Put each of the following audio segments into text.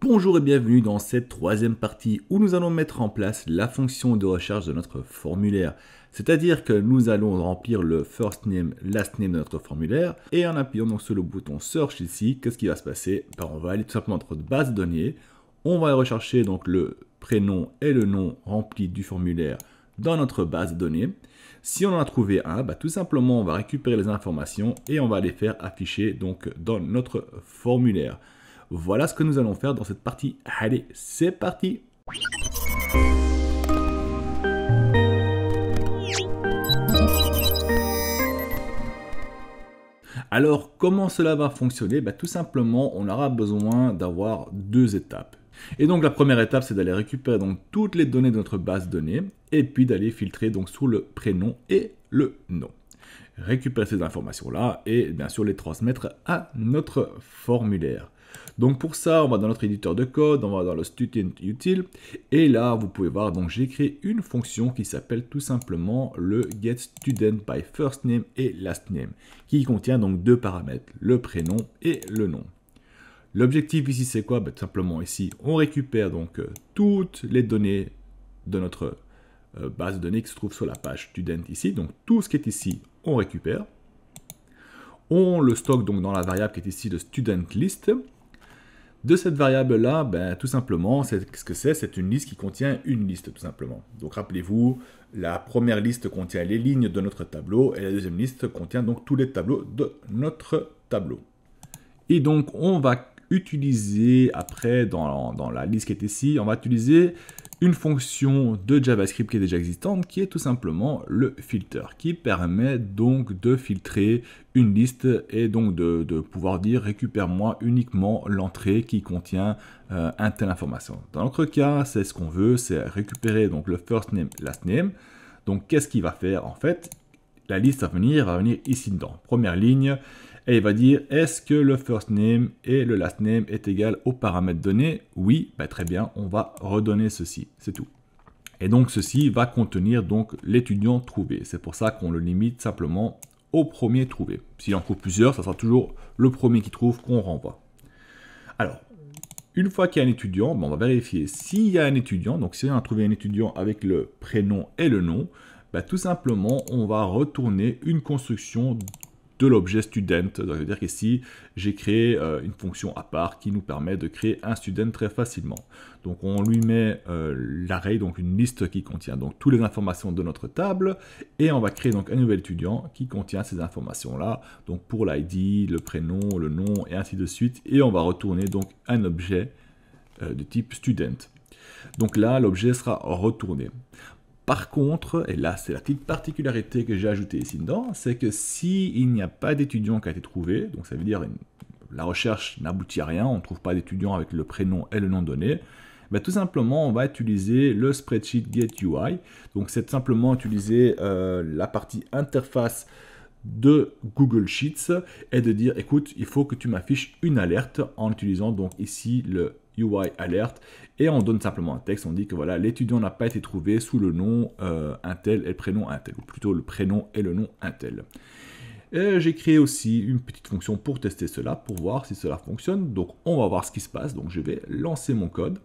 Bonjour et bienvenue dans cette troisième partie où nous allons mettre en place la fonction de recherche de notre formulaire. C'est-à-dire que nous allons remplir le first name, last name de notre formulaire et en appuyant donc sur le bouton search ici, qu'est-ce qui va se passer? On va aller tout simplement dans notre base de données, on va rechercher donc le prénom et le nom remplis du formulaire dans notre base de données. Si on en a trouvé un, tout simplement on va récupérer les informations et on va les faire afficher donc dans notre formulaire. Voilà ce que nous allons faire dans cette partie. Allez, c'est parti! Alors, comment cela va fonctionner? Tout simplement, on aura besoin d'avoir deux étapes. Et donc, la première étape, c'est d'aller récupérer donc toutes les données de notre base de données et puis d'aller filtrer donc sous le prénom et le nom. Récupérer ces informations-là et bien sûr les transmettre à notre formulaire. Donc pour ça, on va dans notre éditeur de code, on va dans le student util, et là vous pouvez voir, donc j'ai créé une fonction qui s'appelle tout simplement le getStudentByFirstName et lastName, qui contient donc deux paramètres, le prénom et le nom. L'objectif ici c'est quoi? Tout simplement ici, on récupère donc toutes les données de notre base de données qui se trouve sur la page student ici, donc tout ce qui est ici, on récupère. On le stocke donc dans la variable qui est ici de studentList. De cette variable-là, tout simplement, qu'est-ce que c'est? C'est une liste qui contient une liste, tout simplement. Donc rappelez-vous, la première liste contient les lignes de notre tableau, et la deuxième liste contient donc tous les tableaux de notre tableau. Et donc, on va utiliser, après, dans la liste qui est ici, on va utiliser une fonction de JavaScript qui est déjà existante, qui est tout simplement le filter, qui permet donc de filtrer une liste et donc de pouvoir dire récupère-moi uniquement l'entrée qui contient un tel information. Dans notre cas, c'est ce qu'on veut, c'est récupérer donc le first name, last name. Donc qu'est-ce qu'il va faire en fait? La liste va venir ici dedans. Première ligne, et il va dire est-ce que le first name et le last name est égal au paramètre donné? Oui, très bien, on va redonner ceci, c'est tout. Et donc ceci va contenir donc l'étudiant trouvé. C'est pour ça qu'on le limite simplement au premier trouvé. S'il en trouve plusieurs, ça sera toujours le premier qui trouve qu'on renvoie. Alors, une fois qu'il y a un étudiant, on va vérifier s'il y a un étudiant. Donc si on a trouvé un étudiant avec le prénom et le nom, tout simplement on va retourner une construction de l'objet student. Ça veut dire qu'ici, j'ai créé une fonction à part qui nous permet de créer un student très facilement. Donc on lui met l'array, donc une liste qui contient donc toutes les informations de notre table, et on va créer donc un nouvel étudiant qui contient ces informations-là, donc pour l'ID, le prénom, le nom, et ainsi de suite, et on va retourner donc un objet de type student. Donc là, l'objet sera retourné. Par contre, et là c'est la petite particularité que j'ai ajoutée ici dedans, c'est que s'il n'y a pas d'étudiant qui a été trouvé, donc ça veut dire la recherche n'aboutit à rien, on ne trouve pas d'étudiant avec le prénom et le nom donné, tout simplement on va utiliser le spreadsheet getUI. Donc c'est simplement utiliser la partie interface de Google Sheets et de dire écoute, il faut que tu m'affiches une alerte en utilisant donc ici le UI alert, et on donne simplement un texte, on dit que voilà, l'étudiant n'a pas été trouvé sous le nom untel et le prénom untel, ou plutôt le prénom et le nom untel. J'ai créé aussi une petite fonction pour tester cela, pour voir si cela fonctionne. Donc on va voir ce qui se passe, donc je vais lancer mon code.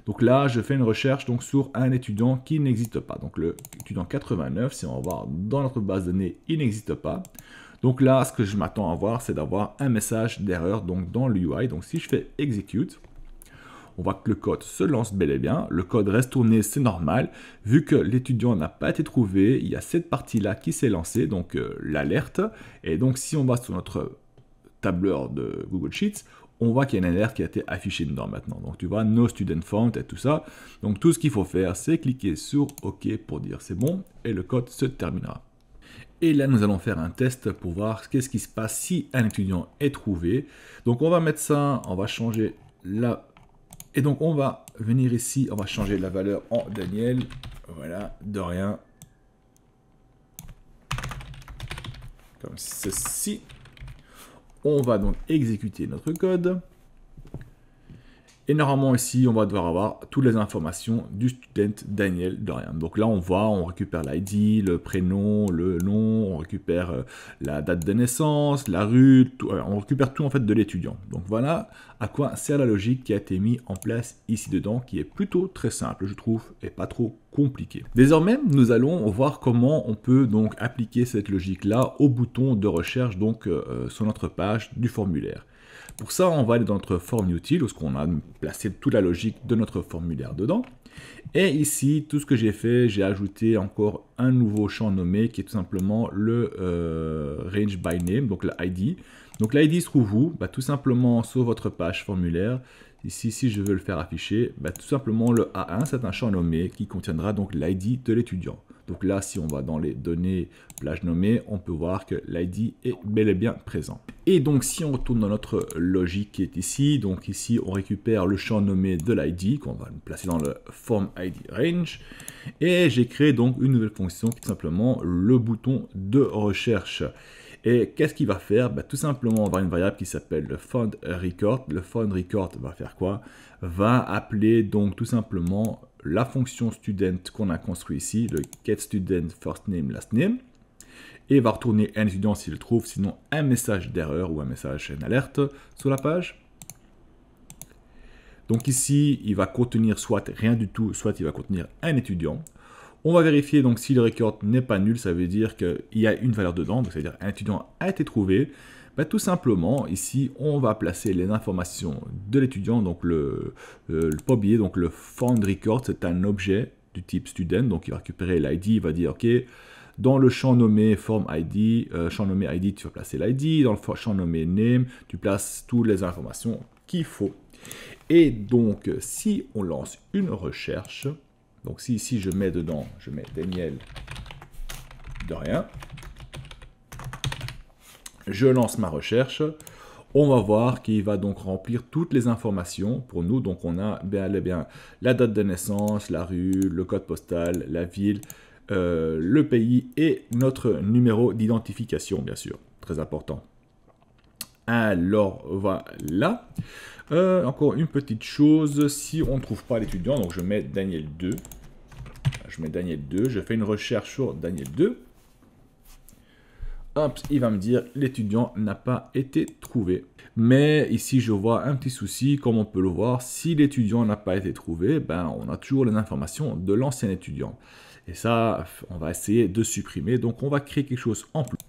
Donc là, je fais une recherche donc, sur un étudiant qui n'existe pas. Donc le étudiant 89, si on va voir dans notre base de données, il n'existe pas. Donc là, ce que je m'attends à voir, c'est d'avoir un message d'erreur donc dans l'UI. Donc si je fais execute, on voit que le code se lance bel et bien. Le code reste tourné, c'est normal. Vu que l'étudiant n'a pas été trouvé, il y a cette partie-là qui s'est lancée, donc l'alerte. Et donc si on va sur notre tableur de Google Sheets, on voit qu'il y a une alerte qui a été affichée dedans maintenant. Donc tu vois, no student found et tout ça. Donc tout ce qu'il faut faire, c'est cliquer sur OK pour dire c'est bon et le code se terminera. Et là, nous allons faire un test pour voir qu'est-ce qui se passe si un étudiant est trouvé. Donc on va mettre ça, on va changer la... Et donc on va venir ici, on va changer la valeur en Daniel. Voilà, de rien. Comme ceci. On va donc exécuter notre code. Et normalement ici, on va devoir avoir toutes les informations du student Daniel Dorian. Donc là, on voit, on récupère l'ID, le prénom, le nom, on récupère la date de naissance, la rue, tout, on récupère tout en fait de l'étudiant. Donc voilà à quoi sert la logique qui a été mise en place ici dedans, qui est plutôt très simple, je trouve, et pas trop compliqué. Désormais, nous allons voir comment on peut donc appliquer cette logique-là au bouton de recherche donc sur notre page du formulaire. Pour ça, on va aller dans notre forme utile, où on a placé toute la logique de notre formulaire dedans. Et ici, tout ce que j'ai fait, j'ai ajouté encore un nouveau champ nommé qui est tout simplement le range by name, donc l'ID. Donc l'ID se trouve où? Tout simplement sur votre page formulaire. Ici, si je veux le faire afficher, tout simplement le A1, c'est un champ nommé qui contiendra donc l'ID de l'étudiant. Donc là, si on va dans les données plage nommée, on peut voir que l'ID est bel et bien présent. Et donc, si on retourne dans notre logique qui est ici, donc ici, on récupère le champ nommé de l'ID, qu'on va placer dans le form ID range. Et j'ai créé donc une nouvelle fonction qui est tout simplement le bouton de recherche. Et qu'est-ce qu'il va faire? Tout simplement, on va avoir une variable qui s'appelle le found record. Le found record va faire quoi? Va appeler donc tout simplement la fonction student qu'on a construit ici, le getStudent first name last name, et va retourner un étudiant s'il le trouve, sinon un message d'erreur ou un message, une alerte sur la page. Donc ici, il va contenir soit rien du tout, soit il va contenir un étudiant. On va vérifier donc si le record n'est pas nul, ça veut dire qu'il y a une valeur dedans, donc c'est-à-dire un étudiant a été trouvé. Tout simplement, ici, on va placer les informations de l'étudiant, donc pas oublier, donc le found record, c'est un objet du type student, donc il va récupérer l'ID, il va dire, ok, dans le champ nommé form ID, champ nommé ID, tu vas placer l'ID, dans le champ nommé name, tu places toutes les informations qu'il faut. Et donc, si on lance une recherche, donc si ici je mets dedans, je mets Daniel Dorian, je lance ma recherche, on va voir qu'il va donc remplir toutes les informations pour nous. Donc on a bien la date de naissance, la rue, le code postal, la ville, le pays et notre numéro d'identification, bien sûr, très important. Alors voilà. Encore une petite chose, si on ne trouve pas l'étudiant, donc je mets Daniel 2. Je mets Daniel 2, je fais une recherche sur Daniel 2. Hop, il va me dire l'étudiant n'a pas été trouvé. Mais ici, je vois un petit souci, comme on peut le voir, si l'étudiant n'a pas été trouvé, on a toujours les informations de l'ancien étudiant. Et ça, on va essayer de supprimer. Donc, on va créer quelque chose en plus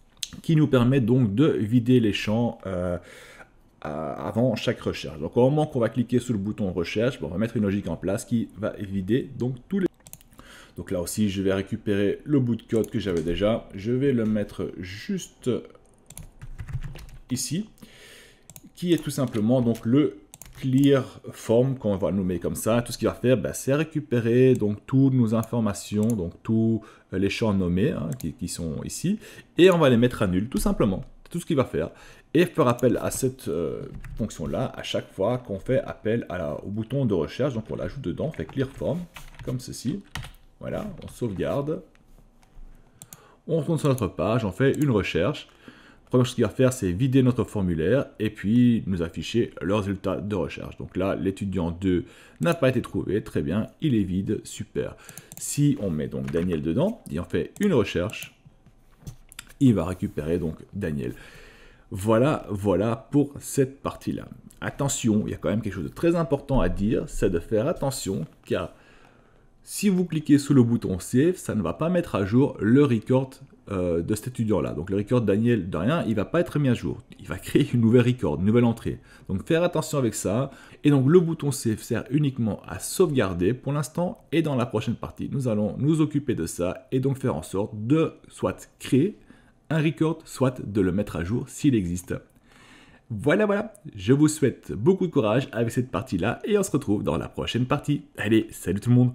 qui nous permet donc de vider les champs avant chaque recherche. Donc, au moment qu'on va cliquer sur le bouton recherche, on va mettre une logique en place qui va vider donc tous les... Donc là aussi, je vais récupérer le bout de code que j'avais déjà. Je vais le mettre juste ici, qui est tout simplement donc le clear form qu'on va nommer comme ça. Tout ce qu'il va faire, c'est récupérer donc toutes nos informations, donc tous les champs nommés qui sont ici, et on va les mettre à nul, tout simplement. C'est tout ce qu'il va faire. Et faire appel à cette fonction-là à chaque fois qu'on fait appel au bouton de recherche. Donc on l'ajoute dedans, on fait clear form, comme ceci. Voilà, on sauvegarde. On retourne sur notre page, on fait une recherche. La première chose qu'il va faire, c'est vider notre formulaire et puis nous afficher le résultat de recherche. Donc là, l'étudiant 2 n'a pas été trouvé. Très bien, il est vide, super. Si on met donc Daniel dedans et on fait une recherche, il va récupérer donc Daniel. Voilà pour cette partie-là. Attention, il y a quand même quelque chose de très important à dire, c'est de faire attention car si vous cliquez sur le bouton Save, ça ne va pas mettre à jour le record de cet étudiant-là. Donc le record Daniel Dorian, il ne va pas être mis à jour. Il va créer une nouvelle record, une nouvelle entrée. Donc faire attention avec ça. Et donc le bouton Save sert uniquement à sauvegarder pour l'instant. Et dans la prochaine partie, nous allons nous occuper de ça et donc faire en sorte de soit créer un record, soit de le mettre à jour s'il existe. Voilà, je vous souhaite beaucoup de courage avec cette partie-là et on se retrouve dans la prochaine partie. Allez, salut tout le monde!